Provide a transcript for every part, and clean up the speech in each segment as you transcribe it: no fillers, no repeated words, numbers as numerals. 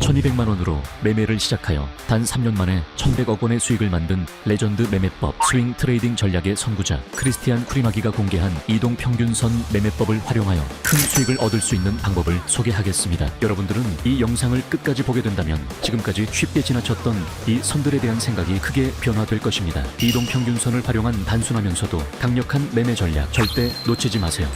1200만 원으로 매매를 시작하여 단 3년 만에 1100억 원의 수익을 만든 레전드 매매법 스윙 트레이딩 전략의 선구자 크리스티안 쿠리마기가 공개한 이동 평균선 매매법을 활용하여 큰 수익을 얻을 수 있는 방법을 소개하겠습니다. 여러분들은 이 영상을 끝까지 보게 된다면 지금까지 쉽게 지나쳤던 이 선들에 대한 생각이 크게 변화될 것입니다. 이동 평균선을 활용한 단순하면서도 강력한 매매 전략 절대 놓치지 마세요.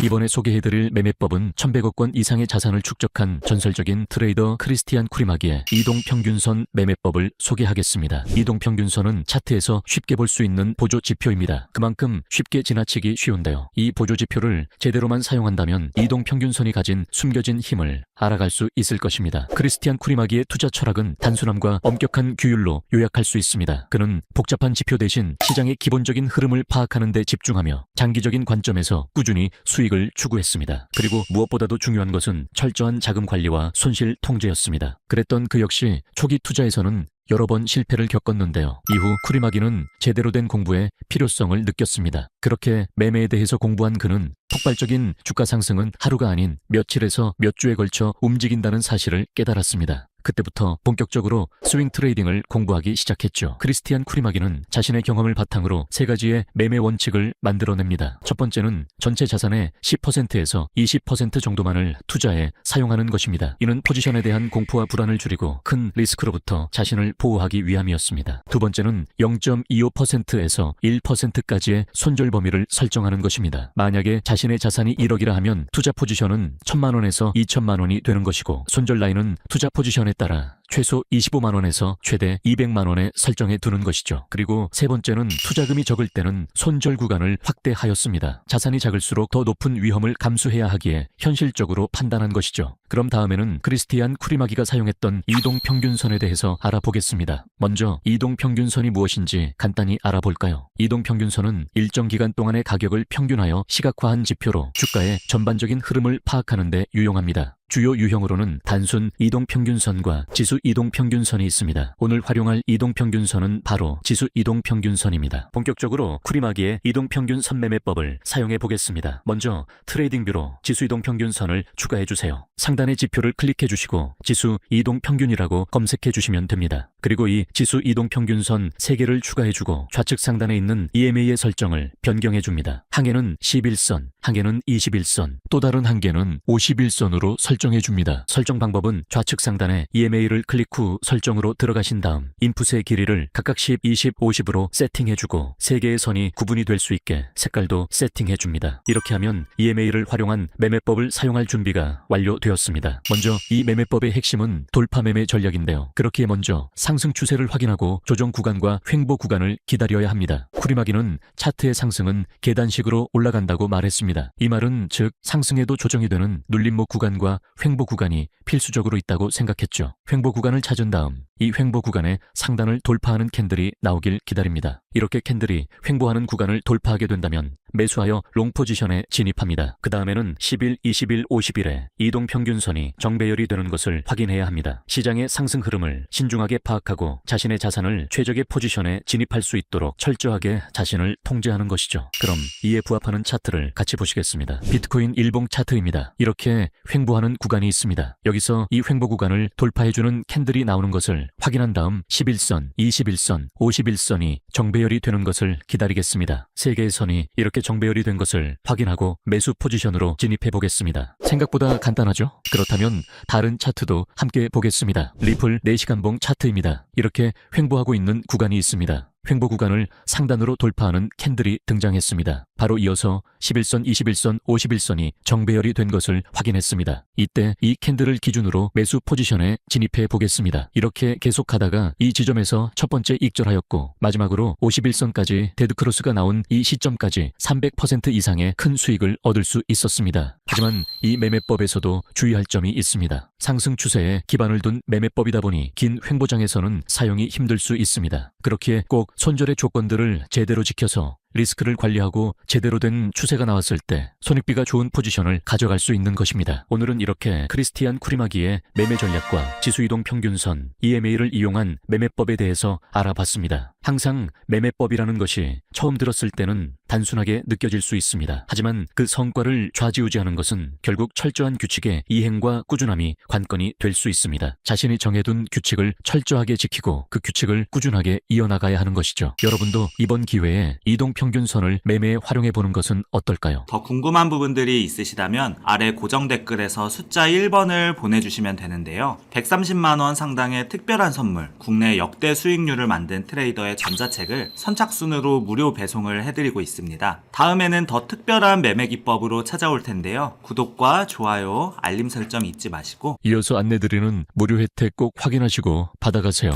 이번에 소개해드릴 매매법은 1100억 원 이상의 자산을 축적한 전설적인 트레이더 크리스티안 쿠리마기의 이동평균선 매매법을 소개하겠습니다. 이동평균선은 차트에서 쉽게 볼 수 있는 보조지표입니다. 그만큼 쉽게 지나치기 쉬운데요. 이 보조지표를 제대로만 사용한다면 이동평균선이 가진 숨겨진 힘을 알아갈 수 있을 것입니다. 크리스티안 쿠리마기의 투자 철학은 단순함과 엄격한 규율로 요약할 수 있습니다. 그는 복잡한 지표 대신 시장의 기본적인 흐름을 파악하는 데 집중하며 장기적인 관점에서 꾸준히 수익을 추구했습니다. 그리고 무엇보다도 중요한 것은 철저한 자금 관리와 손실 통제였습니다. 그랬던 그 역시 초기 투자에서는 여러 번 실패를 겪었는데요. 이후 쿠리마기는 제대로 된 공부의 필요성을 느꼈습니다. 그렇게 매매에 대해서 공부한 그는 폭발적인 주가 상승은 하루가 아닌 며칠에서 몇 주에 걸쳐 움직인다는 사실을 깨달았습니다. 그때부터 본격적으로 스윙 트레이딩을 공부하기 시작했죠. 크리스티안 쿠리마기는 자신의 경험을 바탕으로 세 가지의 매매 원칙을 만들어냅니다. 첫 번째는 전체 자산의 10%에서 20% 정도만을 투자에 사용하는 것입니다. 이는 포지션에 대한 공포와 불안을 줄이고 큰 리스크로부터 자신을 보호하기 위함이었습니다. 두 번째는 0.25%에서 1%까지의 손절 범위를 설정하는 것입니다. 만약에 자신의 자산이 1억이라 하면 투자 포지션은 1000만 원에서 2000만 원이 되는 것이고 손절 라인은 투자 포지션에 따라 최소 25만 원에서 최대 200만 원에 설정해 두는 것이죠. 그리고 세 번째는 투자금이 적을 때는 손절 구간을 확대하였습니다. 자산이 작을수록 더 높은 위험을 감수해야 하기에 현실적으로 판단한 것이죠. 그럼 다음에는 크리스티안 쿠리마기가 사용했던 이동평균선에 대해서 알아보겠습니다. 먼저 이동평균선이 무엇인지 간단히 알아볼까요? 이동평균선은 일정 기간 동안의 가격을 평균하여 시각화한 지표로 주가의 전반적인 흐름을 파악하는 데 유용합니다. 주요 유형으로는 단순 이동평균선과 지수 이동평균선이 있습니다. 오늘 활용할 이동평균선은 바로 지수 이동평균선입니다. 본격적으로 쿠리마기의 이동평균선 매매법을 사용해 보겠습니다. 먼저 트레이딩뷰로 지수 이동평균선을 추가해 주세요. 상단의 지표를 클릭해 주시고 지수 이동평균이라고 검색해 주시면 됩니다. 그리고 이 지수 이동평균선 3개를 추가해 주고 좌측 상단에 있는 EMA의 설정을 변경해 줍니다. 한계는 11선, 한계는 21선, 또 다른 한계는 51선으로 설정해 줍니다. 설정 방법은 좌측 상단에 EMA를 클릭 후 설정으로 들어가신 다음 인풋의 길이를 각각 10, 20, 50으로 세팅해 주고 3개의 선이 구분이 될 수 있게 색깔도 세팅해 줍니다. 이렇게 하면 EMA를 활용한 매매법을 사용할 준비가 완료되었습니다. 먼저 이 매매법의 핵심은 돌파 매매 전략인데요. 그렇기에 먼저 상승 추세를 확인하고 조정 구간과 횡보 구간을 기다려야 합니다. 쿠리마기는 차트의 상승은 계단식으로 올라간다고 말했습니다. 이 말은 즉 상승에도 조정이 되는 눌림목 구간과 횡보 구간이 필수적으로 있다고 생각했죠. 횡보 구간을 찾은 다음 이 횡보 구간의 상단을 돌파하는 캔들이 나오길 기다립니다. 이렇게 캔들이 횡보하는 구간을 돌파하게 된다면 매수하여 롱 포지션에 진입합니다. 그 다음에는 10일, 20일, 50일에 이동평균선이 정배열이 되는 것을 확인해야 합니다. 시장의 상승 흐름을 신중하게 파악하고 자신의 자산을 최적의 포지션에 진입할 수 있도록 철저하게 자신을 통제하는 것이죠. 그럼 이에 부합하는 차트를 같이 보시겠습니다. 비트코인 일봉 차트입니다. 이렇게 횡보하는 구간이 있습니다. 여기서 이 횡보 구간을 돌파해주는 캔들이 나오는 것을 확인한 다음 11선, 21선, 51선이 정배열이 되는 것을 기다리겠습니다. 3개의 선이 이렇게 정배열이 된 것을 확인하고 매수 포지션으로 진입해 보겠습니다. 생각보다 간단하죠? 그렇다면 다른 차트도 함께 보겠습니다. 리플 4시간봉 차트입니다. 이렇게 횡보하고 있는 구간이 있습니다. 횡보 구간을 상단으로 돌파하는 캔들이 등장했습니다. 바로 이어서 11선, 21선, 51선이 정배열이 된 것을 확인했습니다. 이때 이 캔들을 기준으로 매수 포지션에 진입해 보겠습니다. 이렇게 계속하다가 이 지점에서 첫 번째 익절하였고 마지막으로 51선까지 데드크로스가 나온 이 시점까지 300% 이상의 큰 수익을 얻을 수 있었습니다. 하지만 이 매매법에서도 주의할 점이 있습니다. 상승 추세에 기반을 둔 매매법이다 보니 긴 횡보장에서는 사용이 힘들 수 있습니다. 그렇기에 꼭 손절의 조건들을 제대로 지켜서 리스크를 관리하고 제대로 된 추세가 나왔을 때 손익비가 좋은 포지션을 가져갈 수 있는 것입니다. 오늘은 이렇게 크리스티안 쿠리마기의 매매 전략과 지수이동 평균선, EMA를 이용한 매매법에 대해서 알아봤습니다. 항상 매매법이라는 것이 처음 들었을 때는 단순하게 느껴질 수 있습니다. 하지만 그 성과를 좌지우지하는 것은 결국 철저한 규칙의 이행과 꾸준함이 관건이 될 수 있습니다. 자신이 정해둔 규칙을 철저하게 지키고 그 규칙을 꾸준하게 이어나가야 하는 것이죠. 여러분도 이번 기회에 이동평균선을 매매에 활용해보는 것은 어떨까요? 더 궁금한 부분들이 있으시다면 아래 고정 댓글에서 숫자 1번을 보내주시면 되는데요. 130만원 상당의 특별한 선물, 국내 역대 수익률을 만든 트레이더의 전자책을 선착순으로 무료 배송을 해드리고 있습니다. 다음에는 더 특별한 매매 기법으로 찾아올 텐데요. 구독과 좋아요, 알림 설정 잊지 마시고 이어서 안내드리는 무료 혜택 꼭 확인하시고 받아가세요.